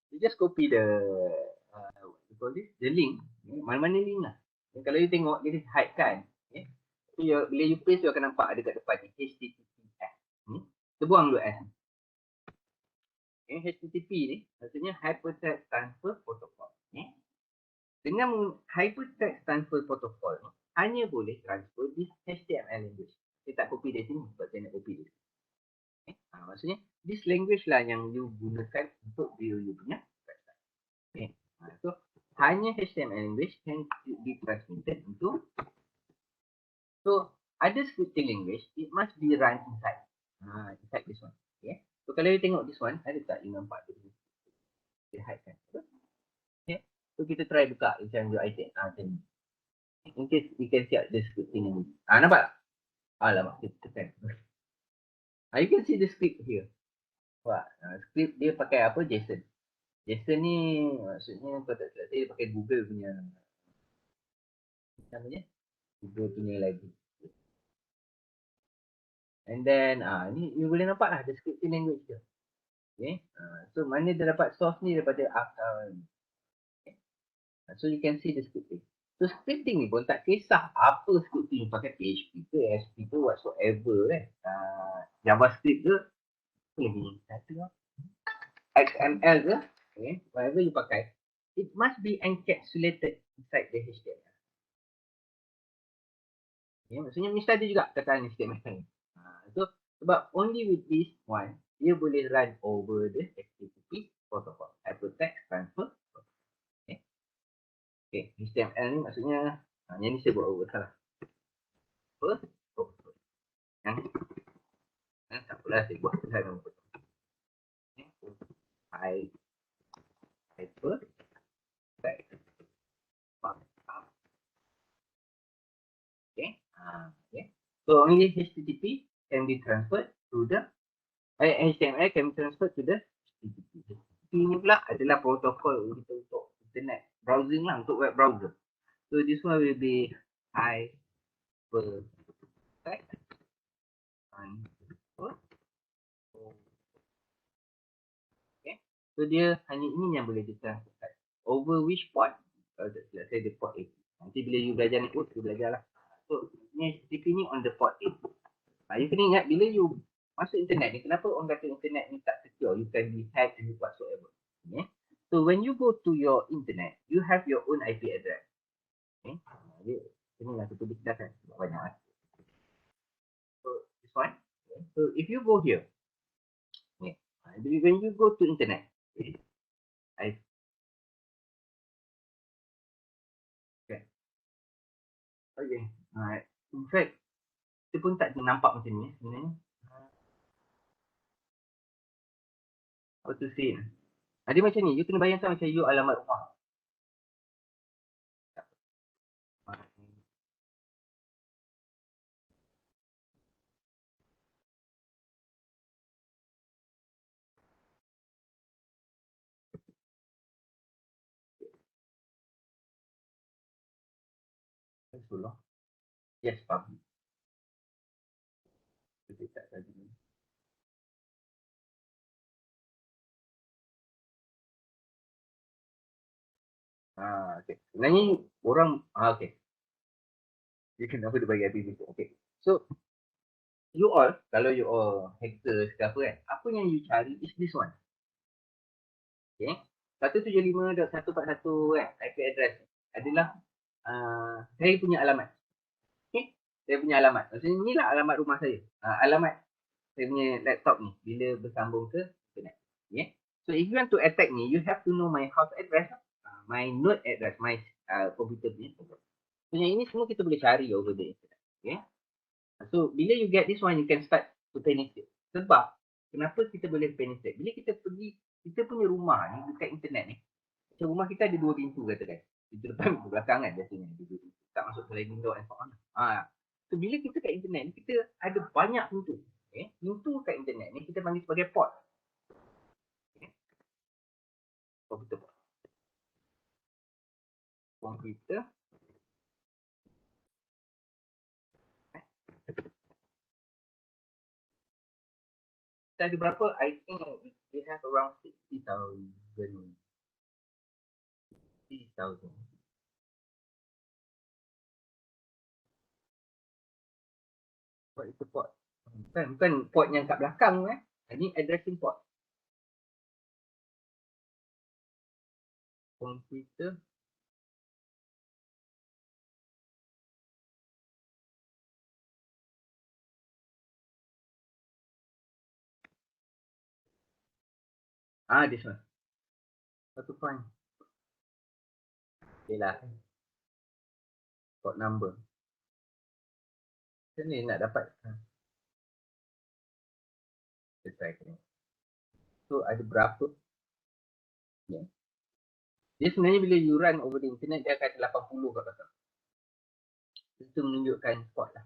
You just copy the the link. Mana-mana link lah. Dan kalau you tengok, dia hide kan. Okay. So bila you paste, you akan nampak ada kat depan ni, HTTPS. Kita buang dulu S. Okay, HTTP ni, maksudnya Hypertext Transfer Protocol. Okay. Dengan Hypertext Transfer Protocol ni, hanya boleh transfer di HTML language. Saya tak copy dari sini sebab saya nak copy dia. Okay. Maksudnya, this language lah yang you gunakan untuk view you punya website. Okay. So, hanya HTML language can be transmitted untuk. So, other scripting language, it must be run inside. Inside this one. Okay. So, kalau you tengok this one, ada tak you nampak dia? Dia hide kan? Okay. So, kita try buka macam UiTM. Macam ni. In case we can see the scripting language. Nampak tak? Alamak, kita tekan. You can see the script here. Wah, script dia pakai apa? JSON. JSON ni maksudnya kalau tak salah dia pakai Google punya namanya? Google punya library. And then ni you boleh nampak lah the scripting language dia. Okay. So mana dia dapat source ni daripada okay. So you can see the scripting. So scripting ni pun tak kisah apa scripting, pakai PHP ke, ASP ke, whatsoever kan. JavaScript ke, lagi satu XML ke, okay, whatever you pakai, it must be encapsulated inside the HTML. Okay, maksudnya mesti ada juga kataan HTML. So sebab only with this one, dia boleh run over the HTTP protocol, Hypertext Transfer. Okay, HTML ni maksudnya yang ni saya buat over salah. Yang tak apalah, saya buat salah. Hypertext. Okay. Okay. So only HTTP can be transferred to the HTML can be transferred to the HTTP. HTTP ni pula adalah protokol untuk internet browsing lah, untuk web browser. So this one will be Hypertext Transfer. Okay. So dia hanya ini yang boleh ditransfer. Over which port? Let's say the port 80. Nanti bila you belajar ni pun, you belajar lah. So ni HTTP ni on the port 80. You kena ingat bila you masuk internet ni, kenapa orang kata internet ni tak secure? You can be hacked and whatsoever. Okay. So when you go to your internet, you have your own IP address. Okay. Ini lah kita discusskan banyak. So this one. Okay. So if you go here, okay, when you go to internet, okay, okay. In fact, kita pun tak nampak macam ni sebenarnya. How to say? Dia macam ni, you kena bayangkan macam you alamat rumah. Yes, public. Kita tak tadi. Okay. Sebenarnya orang, okay. Dia kenapa dia bagi IP pintu. Okay. So, you all, kalau you all hackers ke apa kan, apa yang you cari is this one. Okay. 175.141 kan, IP address adalah saya punya alamat. Okay. Saya punya alamat. Maksudnya inilah alamat rumah saya. Alamat saya punya laptop ni bila bersambung ke internet. Okay. So if you want to attack me, you have to know my house address, my node address, my computer ni. So yang ini semua kita boleh cari over the internet. Okay. So bila you get this one, you can start to penetrate. Sebab kenapa kita boleh penetrate? Bila kita pergi, kita punya rumah ni dekat internet ni, macam rumah kita ada 2 pintu katakan. Pintu depan, pintu belakang kan biasanya. Pintu tak masuk selain window and so on. So bila kita kat internet ni, kita ada banyak pintu. Okay. Pintu kat internet ni kita panggil sebagai port. Okay. Komputer port. Komputer. Kita ada berapa? I think we have around 60,000. 60,000. Port itu port. Bukan port yang kat belakang Ini addressing port. Komputer. This one. Satu point. Okay lah. Port number. Macam ni nak dapat. So ada berapa? Yeah. Dia sebenarnya bila you run over the internet, dia akan ada 80 kat belakang. Itu menunjukkan port lah.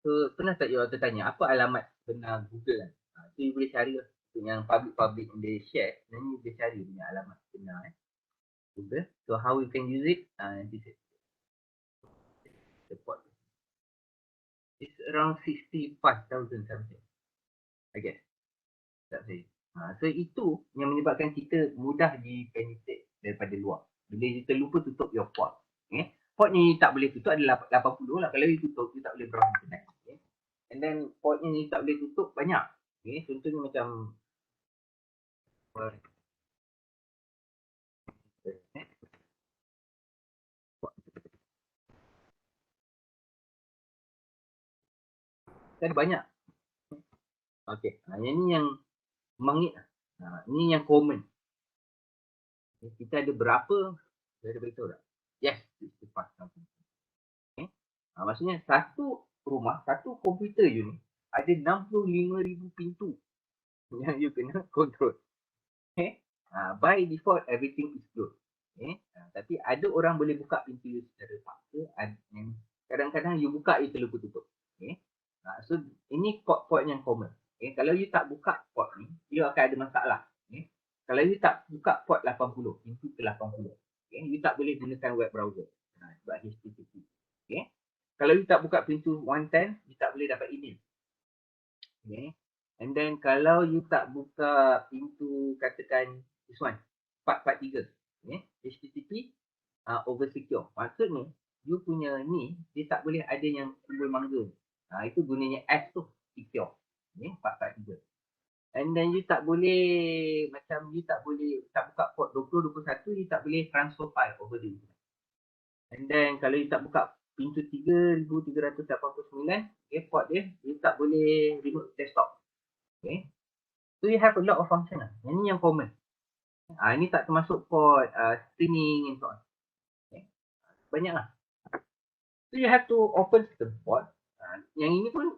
So pernah tak you tertanya, apa alamat benar Google kan? So you boleh cari lah. Yang public yang dia share, sebenarnya you boleh cari punya alamat benar Google. So how you can use it? This is the port. It's around 65,000 something. I guess. Tak saya. So itu yang menyebabkan kita mudah di-penetrate daripada luar. Bila kita lupa tutup your port. Okay? Port ni tak boleh tutup adalah 80 lah. Kalau you tutup, you tak boleh browse internet. Okay? And then port ni tak boleh tutup banyak. Okay? Contohnya macam kan banyak. Okay. Yang ni yang mangit. Ni yang common. Okay? Kita ada berapa? Saya ada beritahu tak? Yes. 65. Okay? Maksudnya satu rumah, satu komputer you ni ada 65,000 pintu yang you kena control. Okay? By default, everything is closed. Okay? Tapi ada orang boleh buka pintu you secara paksa. Kadang-kadang you buka, you terlupa tutup. Okay? So, ini port-port yang common. Okay? Kalau you tak buka port ni, you akan ada masalah. Okay? Kalau you tak buka port 80, pintu ke 80, okay? You tak boleh gunakan web browser. Sebab HTTP. Okay? Kalau you tak buka pintu 110, you tak boleh dapat email. Okay. And then kalau you tak buka pintu katakan this one 443 okay, HTTP over secure. Maksudnya you punya ni dia tak boleh ada yang simbol mangga. Itu gunanya S tu secure. Okay, 443. And then you tak boleh macam you tak boleh tak buka port 2021 you tak boleh transfer file over the internet. And then kalau you tak buka pintu 3389 okay, port dia you tak boleh remote desktop. Okay. So you have a lot of function lah. Yang ni yang common. Ini tak termasuk port streaming and so on. Okay. Banyak lah. So you have to open the port. Yang ini pun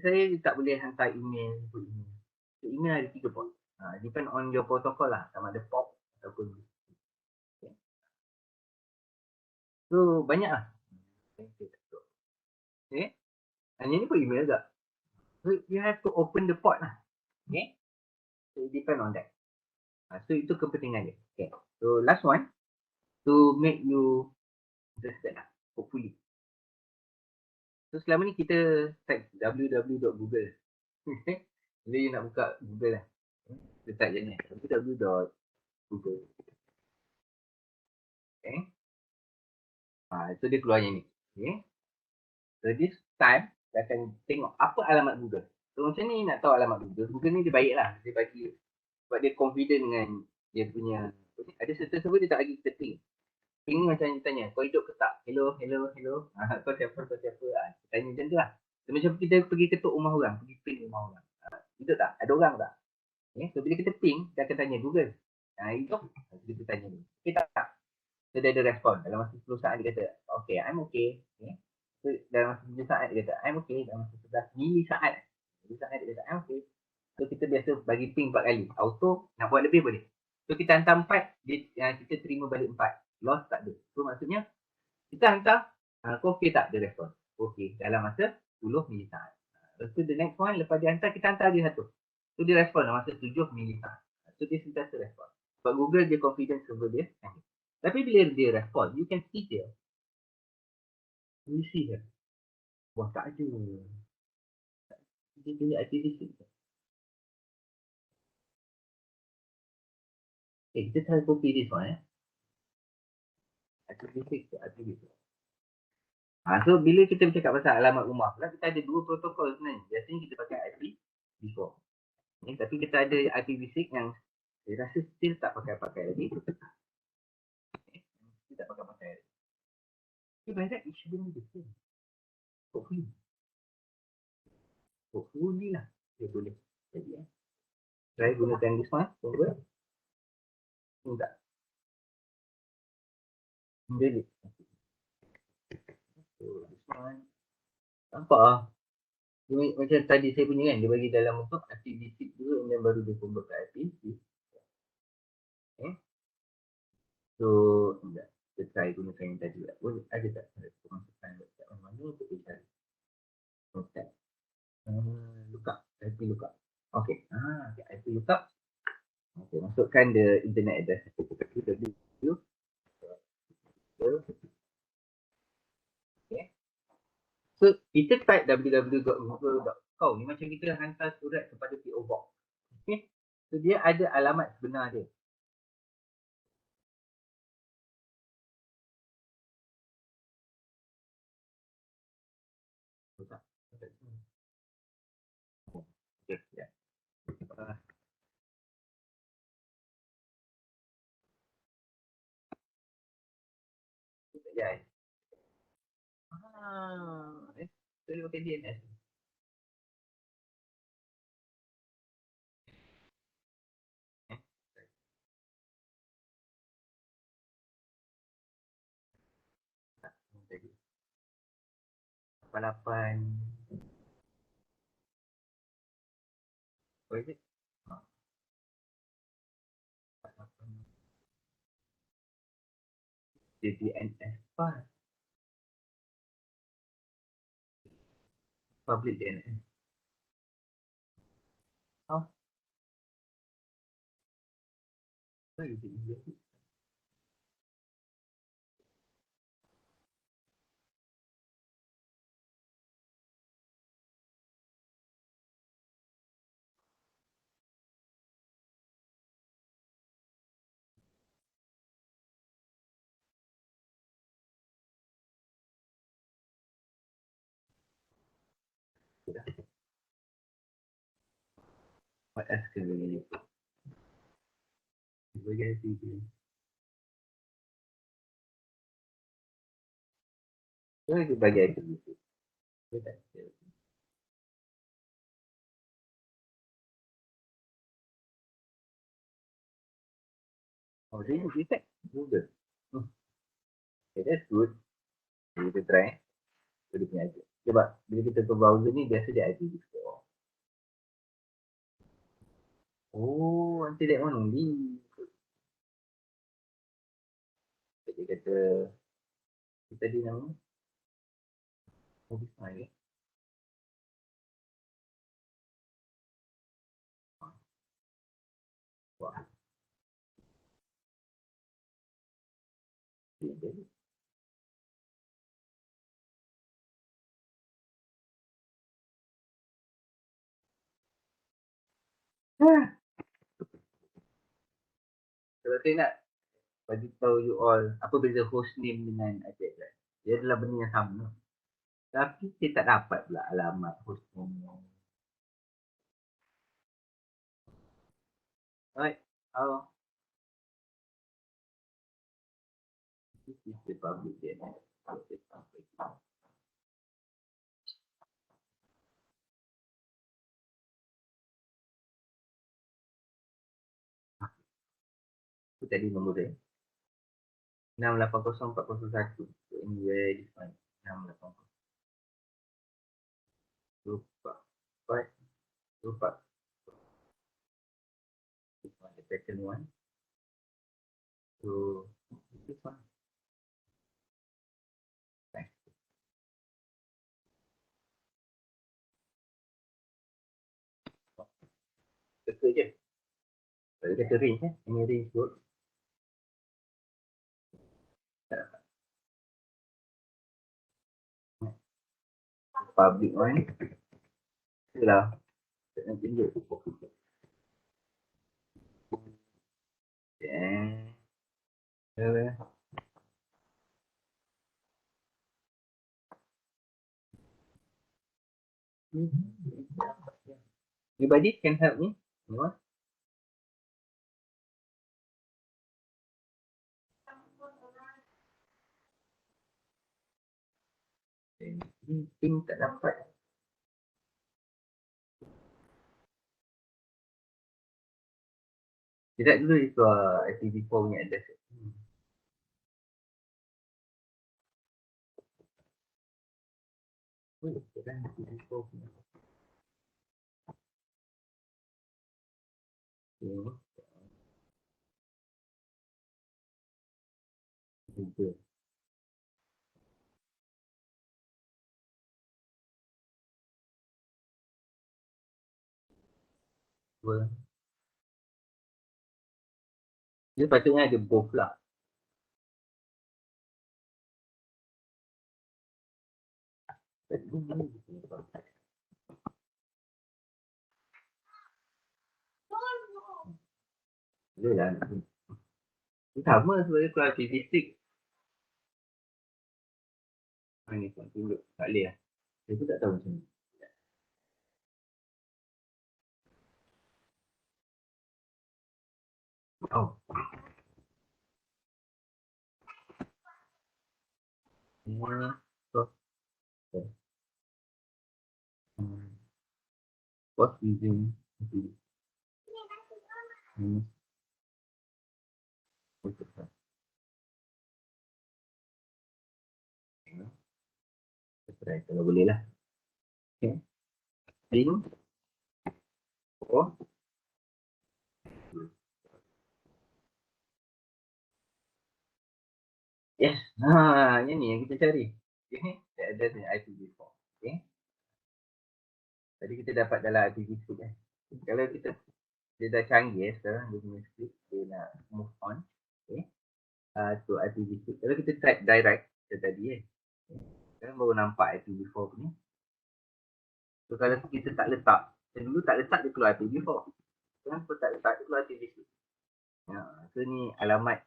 saya tak boleh hantar email. So email ada 3 port. Depend on your protocol lah. Sama ada POP ataupun okay. So banyak lah. Okay. Yang ni pun email juga. So you have to open the port lah. Okay. So it depend on that. So itu kepentingan dia. Okay. So last one. To make you interested lah. Hopefully. So selama ni kita type www.google. Bila you nak buka Google lah. Kita type je ni. www.google. Okay. So dia keluar yang ni. Okay. So this time, dia akan tengok apa alamat Google. So macam ni nak tahu alamat Google. Google ni dia baik lah. Dia bagi, sebab dia confident dengan dia punya, ada certain server dia tak bagi kita ping. Ping ni macam dia tanya, kau hidup ke tak? Hello, hello, hello. Kau siapa, kau siapa. Tanya macam tu lah. So macam kita pergi ketuk rumah orang, pergi ping rumah orang. Hidup tak? Ada orang tak? Okay. So bila kita ping, dia akan tanya Google. Hidup? Kita tanya ni. Okay tak? So dia ada respon. Dalam masa 10 saat dia kata, okay, I'm okay. Okay. So, dalam masa 7 saat dia kata, I'm okay. Dalam masa 11 mili saat. 7 saat dia kata, I'm okay. So kita biasa bagi ping 4 kali. Auto, nak buat lebih boleh. So kita hantar 4, kita terima balik 4. Loss tak ada. So maksudnya, kita hantar, kau okay tak? Dia respon. Okay. Dalam masa 10 mili saat. Lepas tu the next one, lepas dia hantar, kita hantar dia satu. So dia respon dalam masa 7 mili saat. So dia sentiasa respon. Sebab Google dia confidence server dia. Tapi bila dia respon, you can see dia. You see dia. Wah, tak ada. Dia punya activity. Kita try copy this one. Activity. So bila kita bercakap pasal alamat rumah pula, kita ada dua protokol sebenarnya. Biasanya kita pakai IPv4. Tapi kita ada IPv6 yang saya rasa still tak pakai lagi. Still tak pakai lagi. Okay, by that, it shouldn't be the same. Hopefully lah. Dia boleh. Jadi try gunakan this one. Over. Enggak. Jadi. So, this one. Nampak lah. Macam tadi saya punya kan, dia bagi dalam bentuk IPv6 dulu dan baru dia convert ke IPv6. Okay. So, enggak. Kita try gunakan yang tadi lah. Boleh, ada tak? Kita masukkan website mana untuk kita cari. Website. Lookup. IP lookup. Okay. IP lookup. Okay, masukkan the internet address. www. Okay. So, kita type www.google.com ni macam kita hantar surat kepada PO Box. Okay. So, dia ada alamat sebenar dia. Okay, ya. Sekejap. Saya pakai DNS. Lapan. What is it? DNS pass. Public DNS. Oh. What is it? What else can we use? Sebagai TV. So, itu bagi aktiviti. Oh, dia detect Google. Okay, that's good. Jadi kita try. Dia punya IP. Sebab bila kita ke browser ni, biasa dia IPv4. Oh, nanti that one only. Dia kata, kita tadi nama. Oh, this one ya. Wah. Jadi. Kalau saya nak bagi tahu you all apa beza host name dengan IP address. Dia adalah benda yang sama. Tapi kita tak dapat pula alamat hostnya. Alright. Oh, this is the public DNS. Itu tadi nombor dia. 680401. Anywhere this one. 680. Lupa. Right. Lupa. This one, the second one. So, this one. Thanks. Teka je. Kalau kata range ini range kot. Public one. Itulah. Tak nak tunjuk. Anybody can help me? What? Ping tak dapat. Tidak dulu itu IPv4 punya address. Kan IPv4 punya. Google. Dia patutnya ada both lah. Boleh lah. Sama sebenarnya kalau IPv6. Ni tak tunjuk. Tak boleh lah. Saya pun tak tahu macam ni. Oh. Semua software. Post using kalau boleh lah. Okay. Link. Oh. Yes. Yang ni yang kita cari. Okay. Ada IPv4. Okay. Tadi kita dapat dalam IPv6 kan. Kalau kita dia dah canggih sekarang dia punya script dia nak move on. Okay. To IPv6. Kalau kita type direct tadi kan. Sekarang baru nampak IPv4 punya. So kalau kita tak letak, dulu tak letak dia keluar IPv4. Sekarang pun tak letak dia keluar IPv6. So ni alamat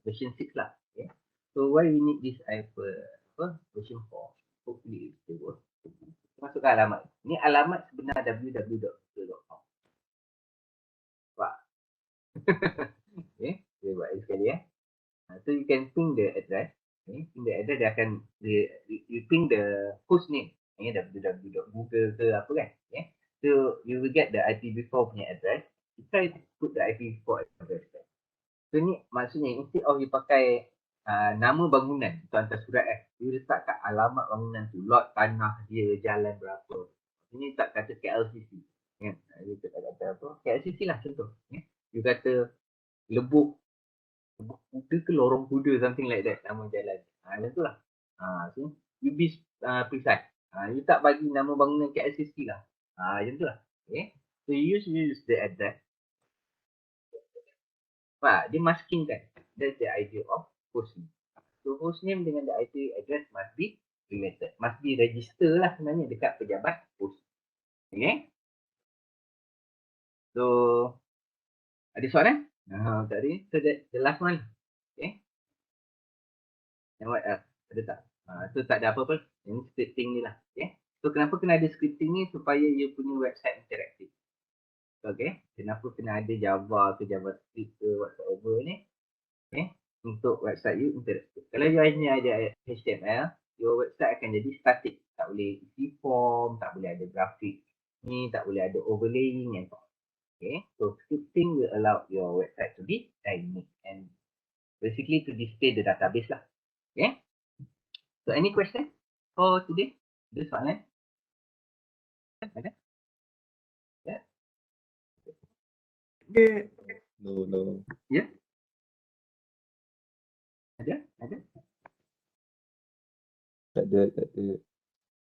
version 6 lah. Okay. So why we need this version 4? Hopefully it will work. Masukkan alamat. Ni alamat sebenar www.google.com. Nampak? Okay. Kita buat lagi sekali ya. So you can ping the address. Okay. Ping the address dia akan you ping the host name. www.google ke apa kan. Okay. So you will get the IPv4 punya address. You try to put the IPv4 address. So ni maksudnya instead of you pakai nama bangunan tu hantar surat you letak kat alamat bangunan tu, lot tanah dia, jalan berapa. Ini tak kata KLCC kan. You tak kata apa KLCC lah contoh. You kata Lebuk Kuda ke Lorong Kuda, something like that nama jalan. Macam tu lah. So you be precise. You tak bagi nama bangunan KLCC lah. Macam tu lah. Okay. So you use the address. Dia masking kan. That's the idea of hostname. So hostname dengan the IP address must be related. Must be register lah sebenarnya dekat pejabat host. Okay. So ada soalan? Tadi. So that the last one. Okay. And what else? Ada tak? So tak ada apa-apa. Ini scripting ni lah. Okay. So kenapa kena ada scripting ni? Supaya you punya website interaktif. Okay. Kenapa kena ada Java ke JavaScript ke whatsoever ni? Okay. Untuk website you interaktif. Kalau you hanya ada HTML, your website akan jadi static. Tak boleh isi form, tak boleh ada grafik ni, tak boleh ada overlaying and so on. Okay. So scripting will allow your website to be dynamic and basically to display the database lah. Okay. So any question for today? Ada soalan? Ada? Ya? No. Ya? Ada? Ada? Tak ada.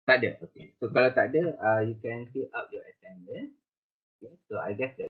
Tak ada. Okay. So kalau tak ada, you can fill up your attendance. Okay. So I guess that